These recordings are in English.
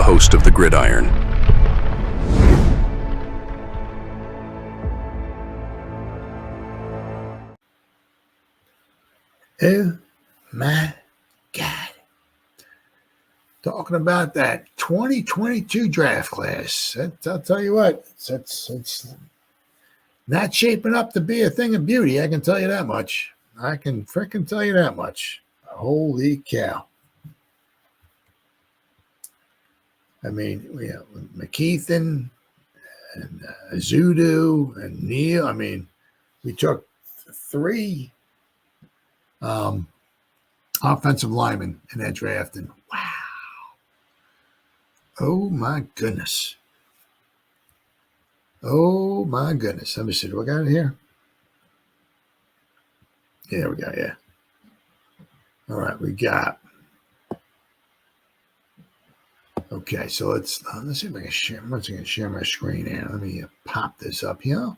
host of the Gridiron. Oh my God. Talking about that 2022 draft class. I'll tell you what, it's not shaping up to be a thing of beauty. I can tell you that much. I can frickin' tell you that much. Holy cow. I mean, we have McKethan and Ezeudu and Neal. I mean, we took three offensive linemen in that draft, and wow. Oh my goodness. Oh my goodness. Let me see. Do I got it here? Yeah, there we go. Yeah. All right, we got. Okay, so let's see if I can share. I'm going to share my screen here. Let me pop this up here.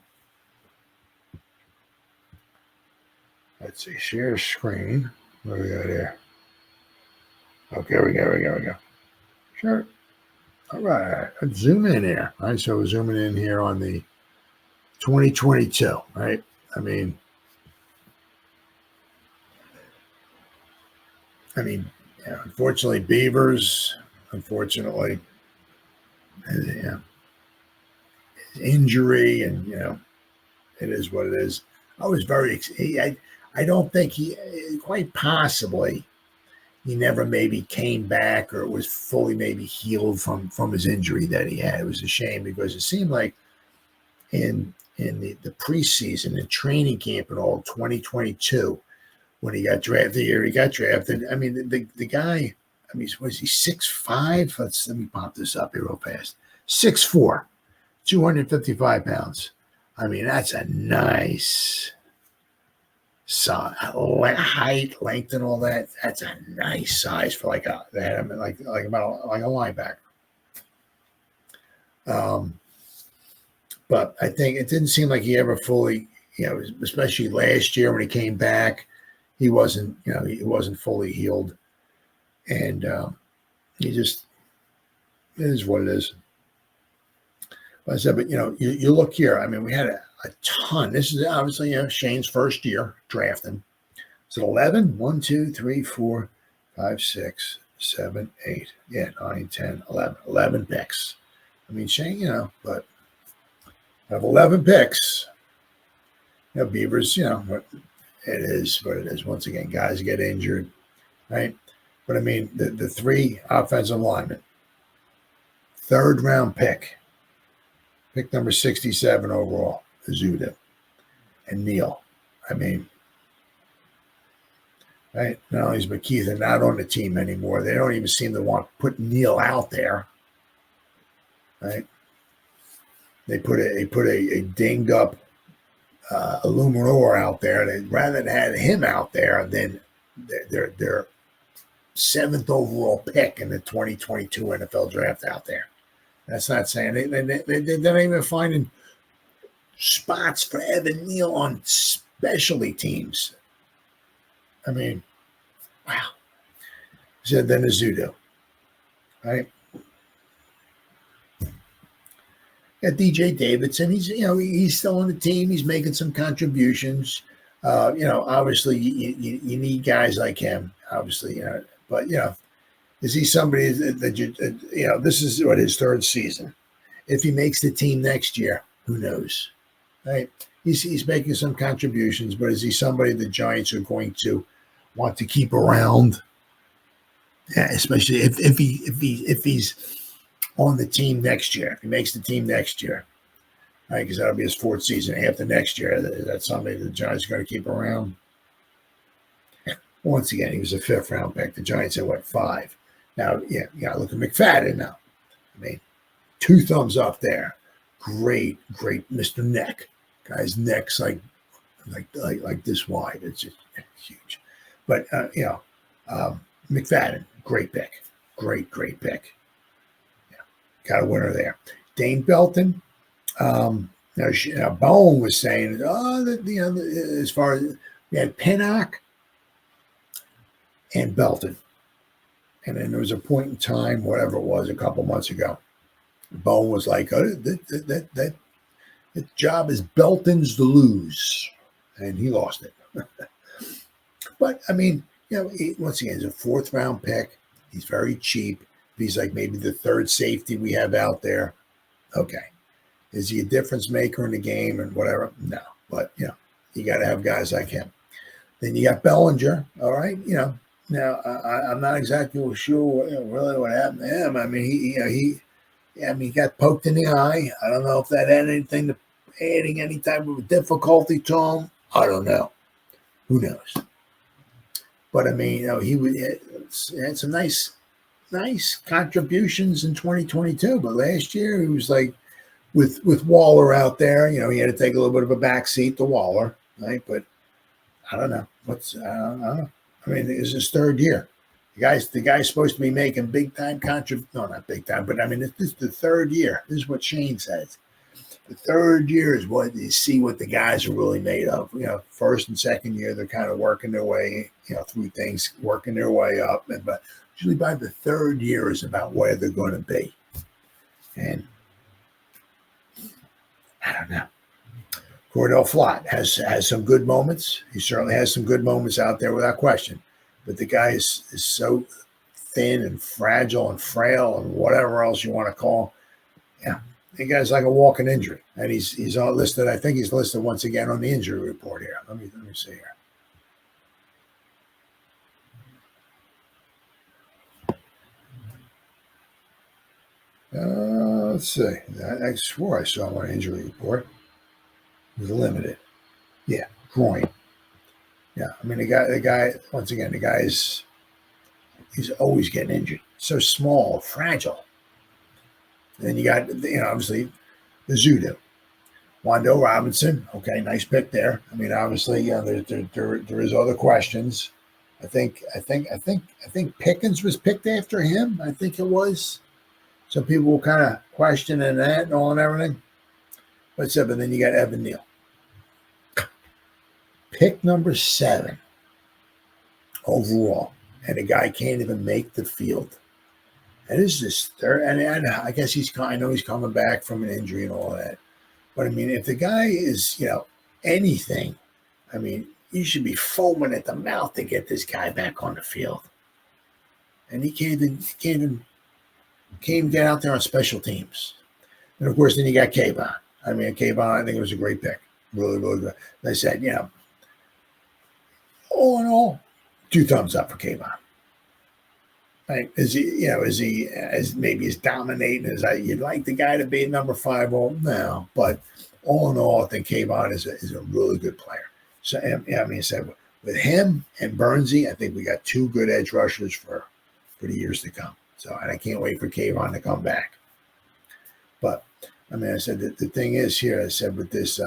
Let's see. Share screen. What do we got here? Okay, we go. Sure. All right. Let's zoom in here. All right, so we're zooming in here on the 2022, right? I mean, yeah, unfortunately, Beavers, unfortunately, yeah, injury, and, it is what it is. I was very, I don't think quite possibly, he never maybe came back or was fully maybe healed from his injury that he had. It was a shame because it seemed like in the preseason and training camp and all 2022, when he got drafted, I mean, the guy, I mean, was he 6'5"? Let me pop this up here real fast. 6'4", 255 pounds. I mean, that's a nice height, length, and all that. That's a nice size for like a linebacker. But I think it didn't seem like he ever fully, especially last year when he came back, he wasn't fully healed, and he just, it is what it is. But I said, but you look here. I mean, we had a ton. This is obviously Shane's first year drafting. Is it 11? 1, 2, 3, 4, 5, 6, 7, 8. Yeah, 9, 10, 11. 11 picks. I mean, Shane, but I have 11 picks. Beavers, it is what it is. Once again, guys get injured, right? But I mean, the three offensive linemen, third round pick number 67 overall, Ezeudu and Neal. I mean, right? Not only is McKethan not on the team anymore, they don't even seem to want to put Neal out there, right? They put a dinged up Illuminor out there. They rather than have him out there than their seventh overall pick in the 2022 NFL draft out there. That's not saying they're not even finding spots for Evan Neal on specialty teams. I mean, wow. So then Ezeudu, right? Got DJ Davidson. He's still on the team. He's making some contributions. Obviously you need guys like him. Obviously, but is he somebody that you this is what his third season. If he makes the team next year, who knows, right? He's making some contributions, but is he somebody the Giants are going to want to keep around? Yeah, especially if he's on the team next year. If he makes the team next year, right? Because that'll be his fourth season after next year. That's somebody the Giants are going to keep around. Once again, he was a fifth round pick. The Giants had 5. Now, you got to look at McKethan now. I mean, 2 thumbs up there. Great, Mr. Neck. Guy's neck's like this wide. It's just huge. But McKethan, great pick. Great pick. Yeah, got a winner there. Dane Belton. Now Bone was saying, as far as we had Pinnock and Belton. And then there was a point in time, whatever it was, a couple months ago, Bowen was like, oh, that job is Belton's to lose. And he lost it. But, I mean, once again, he's a fourth-round pick. He's very cheap. He's like maybe the third safety we have out there. Okay. Is he a difference maker in the game and whatever? No. But, you got to have guys like him. Then you got Bellinger, all right? Now I'm not exactly sure really what happened to him. I mean, he got poked in the eye. I don't know if that had anything to adding any type of difficulty to him. I don't know. Who knows? But I mean, he had some nice contributions in 2022. But last year he was like with Waller out there. He had to take a little bit of a backseat to Waller, right? But I don't know. I don't know. I mean, it's his third year. The guy's supposed to be making big time no, not big time, but I mean, this is the third year. This is what Shane says. The third year is what you see what the guys are really made of. First and second year, they're kind of working their way, through things, working their way up. But usually by the third year is about where they're going to be. And I don't know. Cordell Flott has some good moments. He certainly has some good moments out there without question. But the guy is so thin and fragile and frail and whatever else you want to call. Yeah. The guy's like a walking injury, and he's all listed. I think he's listed once again on the injury report here. Let me see here. Let's see. I swore I saw him on an injury report. It was limited. Yeah, groin. Yeah, I mean the guy. Once again, the guy he's always getting injured. So small, fragile. And then you got, obviously, Ezeudu. Wando Robinson, okay, nice pick there. I mean, obviously, there is other questions. I think Pickens was picked after him. I think it was. Some people were kind of questioning that and all and everything. But then you got Evan Neal. Pick number 7 overall. And the guy can't even make the field. And this is his third, and I guess I know he's coming back from an injury and all that. But I mean, if the guy is, anything, I mean, you should be foaming at the mouth to get this guy back on the field. And he can't even get out there on special teams. And of course, then you got Kayvon. I mean, Kayvon, I think it was a great pick. Really, really good. They said, all in all, 2 thumbs up for Kayvon. Right? Is he as maybe as dominating as you'd like the guy to be at number 5? Well, no, but all in all, I think Kayvon is a really good player. So, I mean, with him and Bernsey, I think we got 2 good edge rushers for the years to come. So, and I can't wait for Kayvon to come back. But I mean, I said that the thing is here. I said with this,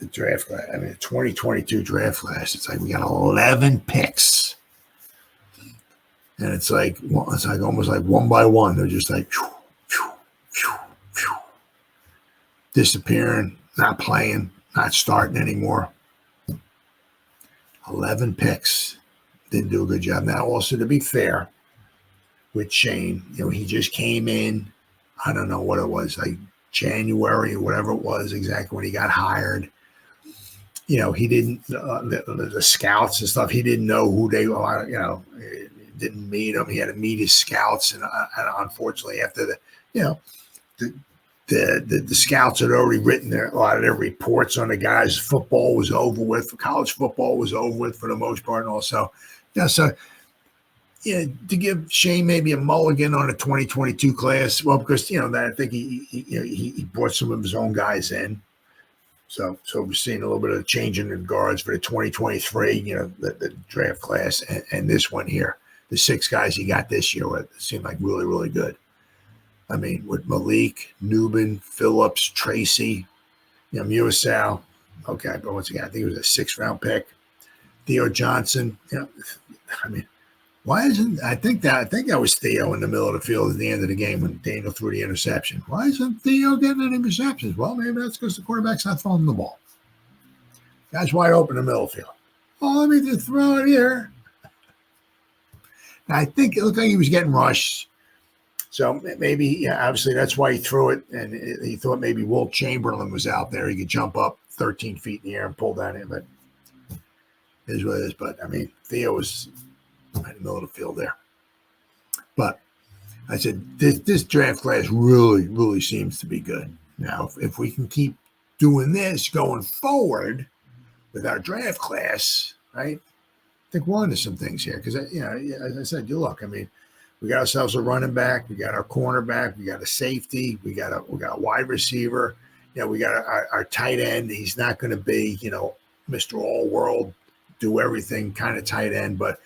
the draft class. I mean, the 2022 draft class. It's like we got 11 picks, and it's like almost like one by one. They're just like disappearing, not playing, not starting anymore. 11 picks. Didn't do a good job. Now, also to be fair with Shane, he just came in. I don't know what it was, like January, whatever it was, exactly when he got hired. He didn't, the scouts and stuff, he didn't know who they were, didn't meet them. He had to meet his scouts. And unfortunately, after the scouts had already written a lot of their reports on the guys, football was over with. College football was over with for the most part. And also, to give Shane maybe a mulligan on a 2022 class, well, because, that I think he brought some of his own guys in. So we're seeing a little bit of change in the guards for the 2023, the draft class and this one here. The 6 guys he got this year seemed like really, really good. I mean, with Malik, Newman, Phillips, Tracy, Musal. Okay, but once again, I think it was a 6th-round pick. Theo Johnson. I mean, why isn't I think that was Theo in the middle of the field at the end of the game when Daniel threw the interception. Why isn't Theo getting any receptions? Well, maybe that's because the quarterback's not throwing the ball. Guy's wide open in the middle field. Oh, let me just throw it here. Now, I think it looked like he was getting rushed. So maybe, yeah, obviously that's why he threw it. And he thought maybe Wilt Chamberlain was out there. He could jump up 13 feet in the air and pull that in. But it is what it is. But, I mean, Theo was right in the middle of the field there. But I said, this draft class really, really seems to be good. Now, if we can keep doing this going forward with our draft class, right, I think we're onto some things here. Because, as I said, you look, I mean, we got ourselves a running back, we got our cornerback, we got a safety, we got a wide receiver, we got our tight end. He's not going to be, Mr. All-World, do everything kind of tight end, but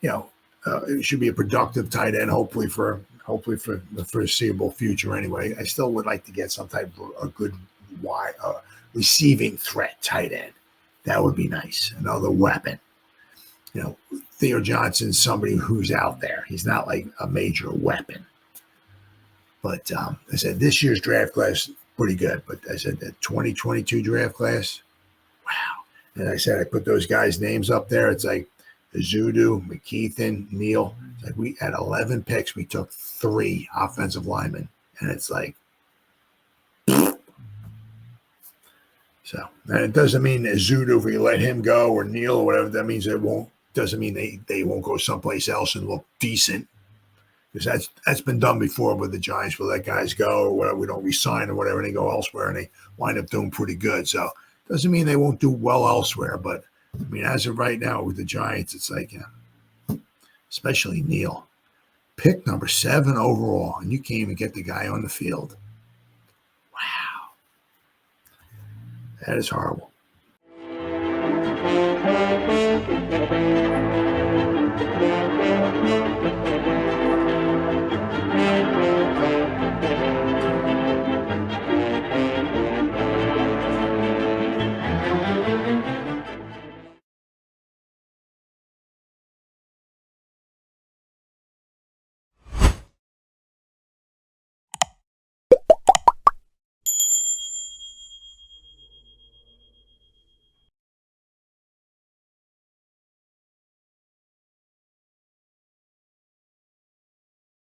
it should be a productive tight end, hopefully for the foreseeable future. Anyway, I still would like to get some type of a good wide receiving threat tight end. That would be nice. Another weapon. Theo Johnson's somebody who's out there. He's not like a major weapon. But I said this year's draft class pretty good. But I said the 2022 draft class, wow. And I said I put those guys' names up there. It's like Ezeudu, McKethan, Neal. It's like we had 11 picks. We took 3 offensive linemen. And it's like, so, and it doesn't mean Ezeudu, if we let him go, or Neal or whatever, that means doesn't mean they won't go someplace else and look decent. Because that's been done before with the Giants. We'll let guys go or whatever, we don't resign or whatever, and they go elsewhere and they wind up doing pretty good. So doesn't mean they won't do well elsewhere. But I mean, as of right now with the Giants, it's like, especially Neal, pick number 7 overall, and you can't even get the guy on the field. Wow. That is horrible.